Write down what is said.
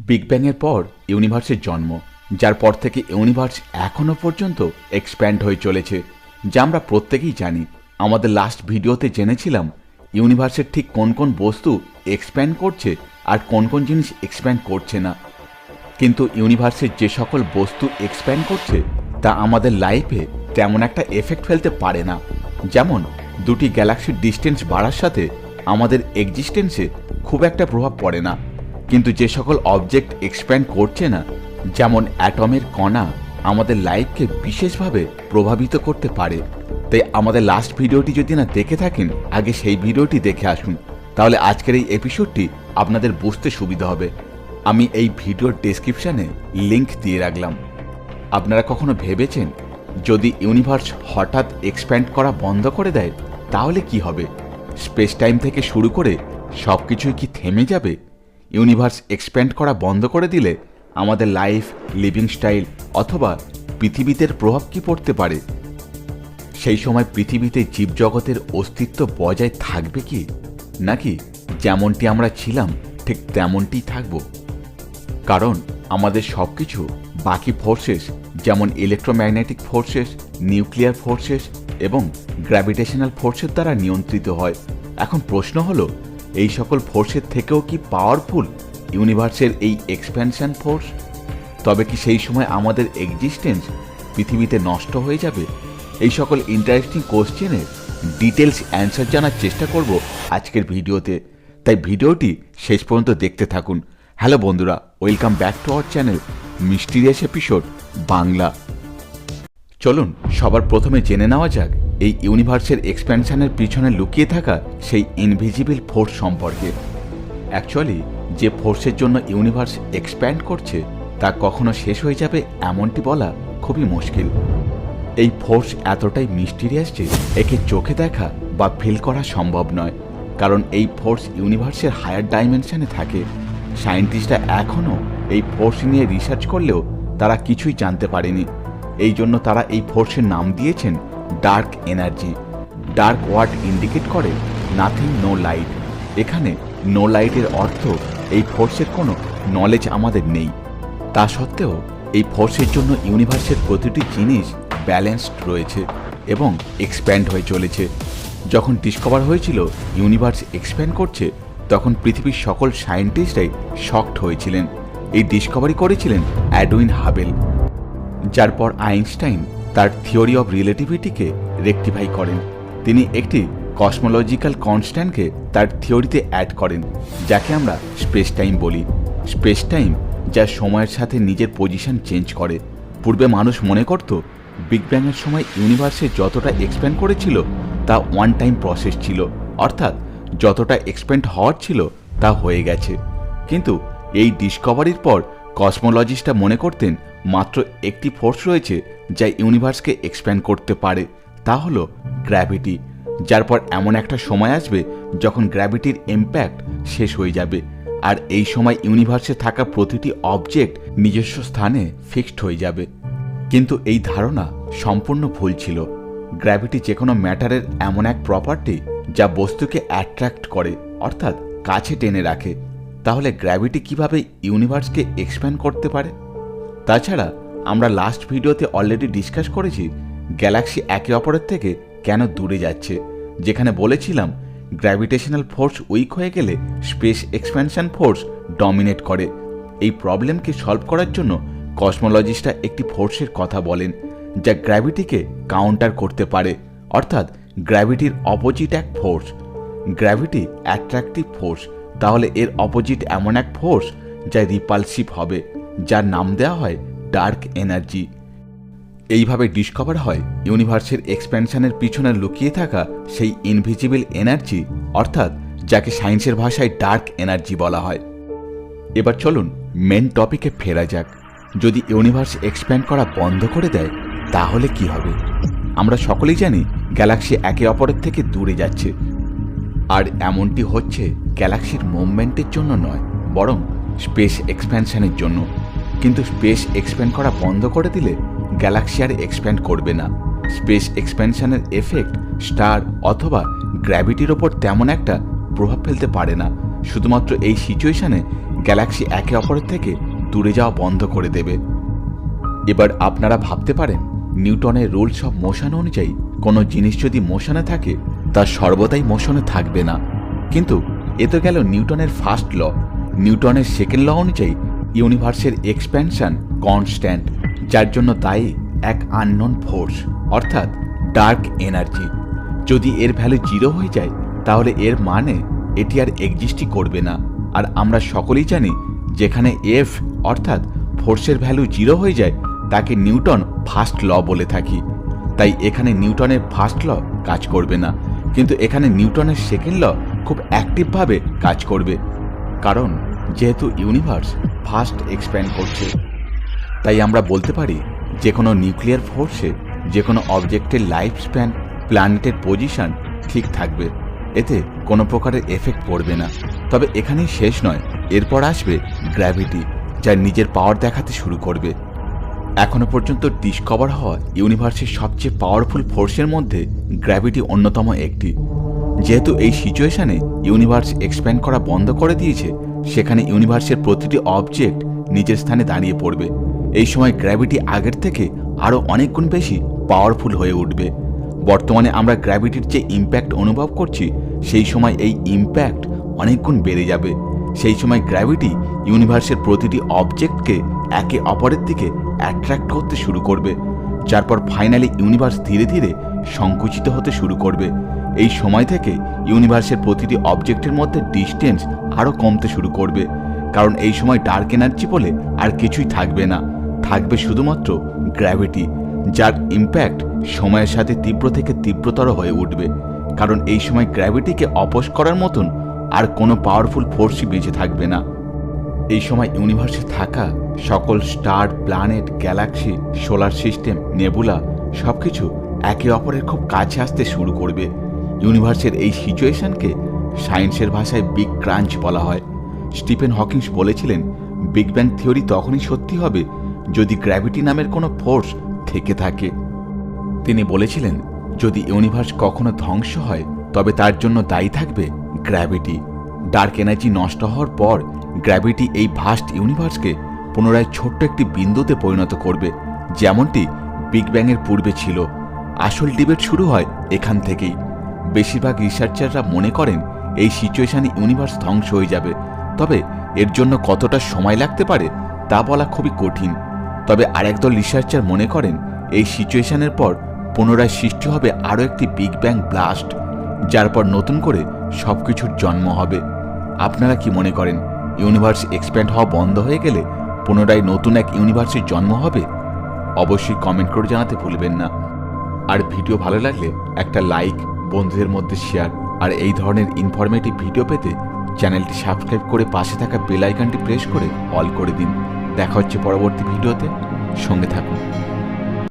Big ব্যাংয়ের পর ইউনিভার্সের জন্ম, যার পর থেকে ইউনিভার্স এখনো পর্যন্ত এক্সপ্যান্ড হয়ে চলেছে, যা আমরা প্রত্যেকেই জানি। আমাদের লাস্ট ভিডিওতে জেনেছিলাম ইউনিভার্সের ঠিক কোন কোন বস্তু এক্সপ্যান্ড করছে আর কোন কোন জিনিস এক্সপ্যান্ড করছে না। কিন্তু ইউনিভার্সের যে সকল বস্তু এক্সপ্যান্ড করছে তা আমাদের লাইফে তেমন একটা এফেক্ট ফেলতে পারে না। যেমন দুটি গ্যালাক্সির ডিস্টেন্স বাড়ার সাথে আমাদের এক্সিস্টেন্সে খুব একটা প্রভাব পড়ে না। কিন্তু যে সকল অবজেক্ট এক্সপ্যান্ড করছে না, যেমন অ্যাটমের কণা, আমাদের লাইফকে বিশেষভাবে প্রভাবিত করতে পারে। তাই আমাদের লাস্ট ভিডিওটি যদি না দেখে থাকেন, আগে সেই ভিডিওটি দেখে আসুন, তাহলে আজকের এই এপিসোডটি আপনাদের বুঝতে সুবিধা হবে। আমি এই ভিডিওর ডেসক্রিপশানে লিংক দিয়ে রাখলাম। আপনারা কখনো ভেবেছেন যদি ইউনিভার্স হঠাৎ এক্সপ্যান্ড করা বন্ধ করে দেয় তাহলে কি হবে? স্পেস টাইম থেকে শুরু করে সব কিছুই কি থেমে যাবে? ইউনিভার্স এক্সপ্যান্ড করা বন্ধ করে দিলে আমাদের লাইফ, লিভিং স্টাইল অথবা পৃথিবীতে প্রভাব কি পড়তে পারে? সেই সময় পৃথিবীতে জীবজগতের অস্তিত্ব বজায় থাকবে কি, নাকি যেমনটি আমরা ছিলাম ঠিক তেমনটিই থাকব? কারণ আমাদের সব কিছু বাকি ফোর্সেস, যেমন ইলেকট্রোম্যাগনেটিক ফোর্সেস, নিউক্লিয়ার ফোর্সেস এবং গ্র্যাভিটেশনাল ফোর্সের দ্বারা নিয়ন্ত্রিত হয়। এখন প্রশ্ন হলো, এই সকল ফোর্সের থেকেও কি পাওয়ারফুল ইউনিভার্সের এই এক্সপ্যানশন ফোর্স? তবে কি সেই সময় আমাদের এক্সিস্টেন্স পৃথিবীতে নষ্ট হয়ে যাবে? এই সকল ইন্টারেস্টিং কোশ্চেনের ডিটেলস অ্যান্সার জানার চেষ্টা করব আজকের ভিডিওতে, তাই ভিডিওটি শেষ পর্যন্ত দেখতে থাকুন। হ্যালো বন্ধুরা, welcome back to our channel mysterious episode Bangla. চলুন সবার প্রথমে জেনে নেওয়া যাক এই ইউনিভার্সের এক্সপ্যানশনের পিছনে লুকিয়ে থাকা সেই ইনভিজিবল ফোর্স সম্পর্কে। অ্যাকচুয়ালি যে ফোর্সের জন্য ইউনিভার্স এক্সপ্যান্ড করছে তা কখনো শেষ হয়ে যাবে এমনটি বলা খুবই মুশকিল। এই ফোর্স এতটাই মিস্টিরিয়াস যে একে চোখে দেখা বা ফিল করা সম্ভব নয়, কারণ এই ফোর্স ইউনিভার্সের হায়ার ডাইমেনশনে থাকে। সায়েন্টিস্টরা এখনও এই ফোর্স নিয়ে রিসার্চ করলেও তারা কিছুই জানতে পারেনি। এই জন্য তারা এই ফোর্সের নাম দিয়েছেন dark energy. Dark word indicate করে নাথিং, নো লাইট। এখানে নো লাইটের অর্থ এই ফোর্সের কোনো নলেজ আমাদের নেই। তা সত্ত্বেও এই ফোর্সের জন্য ইউনিভার্সের প্রতিটি জিনিস ব্যালেন্সড রয়েছে এবং এক্সপ্যান্ড হয়ে চলেছে। যখন ডিসকভার হয়েছিল ইউনিভার্স এক্সপ্যান্ড করছে, তখন পৃথিবীর সকল সায়েন্টিস্টরাই শকড হয়েছিলেন। এই ডিসকভারি করেছিলেন এডউইন হাবেল, যার পর আইনস্টাইন তার থিওরি অব রিলেটিভিটিকে রেকটিফাই করেন। তিনি একটি কসমোলজিক্যাল কনস্ট্যান্টকে তার থিওরিতে অ্যাড করেন, যাকে আমরা স্পেস টাইম বলি। স্পেস টাইম যা সময়ের সাথে নিজের পজিশন চেঞ্জ করে। পূর্বে মানুষ মনে করত বিগ ব্যাংয়ের সময় ইউনিভার্সে যতটা এক্সপ্যান্ড করেছিল তা ওয়ান টাইম প্রসেস ছিল, অর্থাৎ যতটা এক্সপ্যান্ড হওয়ার ছিল তা হয়ে গেছে। কিন্তু এই ডিসকভারির পর কসমোলজিস্টরা মনে করতেন মাত্র একটি ফোর্স রয়েছে যা ইউনিভার্সকে এক্সপ্যান্ড করতে পারে, তা হলো গ্র্যাভিটি। যার পর এমন একটা সময় আসবে যখন গ্র্যাভিটির ইম্প্যাক্ট শেষ হয়ে যাবে, আর এই সময় ইউনিভার্সে থাকা প্রতিটি অবজেক্ট নিজস্ব স্থানে ফিক্সড হয়ে যাবে। কিন্তু এই ধারণা সম্পূর্ণ ভুল ছিল। গ্র্যাভিটি যে কোনো ম্যাটারের এমন এক প্রপার্টি যা বস্তুকে অ্যাট্রাক্ট করে, অর্থাৎ কাছে টেনে রাখে। তাহলে গ্র্যাভিটি কিভাবে ইউনিভার্সকে এক্সপ্যান্ড করতে পারে? তাছাড়া আমরা লাস্ট ভিডিওতে অলরেডি ডিসকাস করেছি গ্যালাক্সি একে অপরের থেকে কেন দূরে যাচ্ছে, যেখানে বলেছিলাম গ্র্যাভিটেশনাল ফোর্স উইক হয়ে গেলে স্পেস এক্সপ্যানশন ফোর্স ডমিনেট করে। এই প্রবলেমকে সলভ করার জন্য কসমোলজিস্টরা একটি ফোর্সের কথা বলেন যা গ্র্যাভিটিকে কাউন্টার করতে পারে, অর্থাৎ গ্র্যাভিটির অপোজিট এক ফোর্স। গ্র্যাভিটি অ্যাট্রাকটিভ ফোর্স, তাহলে এর অপোজিট এমন এক ফোর্স যা রিপালসিভ হবে, যার নাম দেওয়া হয় ডার্ক এনার্জি। এইভাবে ডিসকভার হয় ইউনিভার্সের এক্সপ্যানশনের পিছনে লুকিয়ে থাকা সেই ইনভিজিবল এনার্জি, অর্থাৎ যাকে সায়েন্সের ভাষায় ডার্ক এনার্জি বলা হয়। এবার চলুন মেন টপিকে ফেরা যাক। যদি ইউনিভার্স এক্সপ্যান্ড করা বন্ধ করে দেয় তাহলে কি হবে? আমরা সকলেই জানি গ্যালাক্সি একে অপরের থেকে দূরে যাচ্ছে, আর এমনটি হচ্ছে গ্যালাক্সির মুভমেন্টের জন্য নয়, বরং স্পেস এক্সপ্যানশনের জন্য। কিন্তু স্পেস এক্সপ্যান্ড করা বন্ধ করে দিলে গ্যালাক্সি আর এক্সপ্যান্ড করবে না। স্পেস এক্সপ্যানশনের এফেক্ট স্টার অথবা গ্র্যাভিটির ওপর তেমন একটা প্রভাব ফেলতে পারে না। শুধুমাত্র এই সিচুয়েশনে গ্যালাক্সি একে অপরের থেকে দূরে যাওয়া বন্ধ করে দেবে। এবার আপনারা ভাবতে পারেন, নিউটনের রুলস অফ মোশন অনুযায়ী কোনো জিনিস যদি মোশনে থাকে তা সর্বদাই মোশনে থাকবে না। কিন্তু এ তো গেল নিউটনের ফার্স্ট ল। নিউটনের সেকেন্ড ল অনুযায়ী ইউনিভার্সের এক্সপ্যানশন কনস্ট্যান্ট, যার জন্য দায়ী এক আননোন ফোর্স অর্থাৎ ডার্ক এনার্জি। যদি এর ভ্যালু 0 হয়ে যায় তাহলে এর মানে এটি আর এক্সিস্টই করবে না। আর আমরা সকলেই জানি যেখানে এফ অর্থাৎ ফোর্সের ভ্যালু 0 হয়ে যায় তাকে নিউটন ফার্স্ট ল বলে থাকি। তাই এখানে নিউটনের ফার্স্ট ল কাজ করবে না, কিন্তু এখানে নিউটনের সেকেন্ড ল খুব অ্যাক্টিভভাবে কাজ করবে। কারণ যেহেতু ইউনিভার্স ফার্স্ট এক্সপ্যান্ড করছে, তাই আমরা বলতে পারি যে কোনো নিউক্লিয়ার ফোর্সে যে কোনো অবজেক্টের লাইফ স্প্যান, প্ল্যানেটের পজিশন ঠিক থাকবে, এতে কোনো প্রকারের এফেক্ট পড়বে না। তবে এখানেই শেষ নয়, এরপর আসবে গ্র্যাভিটি, যা নিজের পাওয়ার দেখাতে শুরু করবে। এখনো পর্যন্ত ডিসকভার হওয়া ইউনিভার্সের সবচেয়ে পাওয়ারফুল ফোর্সের মধ্যে গ্র্যাভিটি অন্যতম একটি। যেহেতু এই সিচুয়েশনে ইউনিভার্স এক্সপ্যান্ড করা বন্ধ করে দিয়েছে, সেখানে ইউনিভার্সের প্রতিটি অবজেক্ট নিজের স্থানে দাঁড়িয়ে পড়বে। এই সময় গ্র্যাভিটি আগের থেকে আরও অনেক গুণ বেশি পাওয়ারফুল হয়ে উঠবে। বর্তমানে আমরা গ্র্যাভিটির যে ইম্প্যাক্ট অনুভব করছি, সেই সময় এই ইম্প্যাক্ট অনেক গুণ বেড়ে যাবে। সেই সময় গ্র্যাভিটি ইউনিভার্সের প্রতিটি অবজেক্টকে একে অপরের দিকে অ্যাট্রাক্ট করতে শুরু করবে, যার পর ফাইনালি ইউনিভার্স ধীরে ধীরে সংকুচিত হতে শুরু করবে। এই সময় থেকে ইউনিভার্সের প্রতিটি অবজেক্টের মধ্যে ডিস্টেন্স আরও কমতে শুরু করবে, কারণ এই সময় ডার্ক এনার্জি বলে আর কিছুই থাকবে না, থাকবে শুধুমাত্র গ্র্যাভিটি, যার ইম্প্যাক্ট সময়ের সাথে তীব্র থেকে তীব্রতর হয়ে উঠবে। কারণ এই সময় গ্র্যাভিটিকে অপোজ করার মতন আর কোনো পাওয়ারফুল ফোর্সই বেঁচে থাকবে না। এই সময় ইউনিভার্সে থাকা সকল star, planet, Galaxy, solar system, nebula সবকিছু একে অপরের খুব কাছে আসতে শুরু করবে। ইউনিভার্সের এই সিচুয়েশনকে সায়েন্সের ভাষায় বিগ ক্রাঞ্চ বলা হয়। স্টিফেন হকিংস বলেছিলেন, বিগ ব্যাং থিওরি তখনই সত্যি হবে যদি গ্র্যাভিটি নামের কোনো ফোর্স থেকে থাকে। তিনি বলেছিলেন, যদি ইউনিভার্স কখনো ধ্বংস হয় তবে তার জন্য দায়ী থাকবে গ্র্যাভিটি। ডার্ক এনার্জি নষ্ট হওয়ার পর গ্র্যাভিটি এই ভাস্ট ইউনিভার্সকে পুনরায় ছোট্ট একটি বিন্দুতে পরিণত করবে, যেমনটি বিগ ব্যাংয়ের পূর্বে ছিল। আসল ডিবেট শুরু হয় এখান থেকেই। বেশিরভাগ রিসার্চাররা মনে করেন এই সিচুয়েশনে ইউনিভার্স ধ্বংস হয়ে যাবে, তবে এর জন্য কতটা সময় লাগতে পারে তা বলা খুবই কঠিন। তবে আরেকদল রিসার্চার মনে করেন এই সিচুয়েশনের পর পুনরায় সৃষ্টি হবে আরও একটি বিগ ব্যাং ব্লাস্ট, যার পর নতুন করে সবকিছুর জন্ম হবে। আপনারা কি মনে করেন, ইউনিভার্স এক্সপ্যান্ড হওয়া বন্ধ হয়ে গেলে পুনরায় নতুন এক ইউনিভার্সের জন্ম হবে? অবশ্যই কমেন্ট করে জানাতে ভুলবেন না। আর ভিডিও ভালো লাগলে একটা লাইক, বন্ধুদের মধ্যে শেয়ার, আর এই ধরনের ইনফরমেটিভ ভিডিও পেতে চ্যানেলটি সাবস্ক্রাইব করে পাশে থাকা বেল আইকনটি প্রেস করে অল করে দিন। দেখা হচ্ছে পরবর্তী ভিডিওতে, সঙ্গে থাকুন।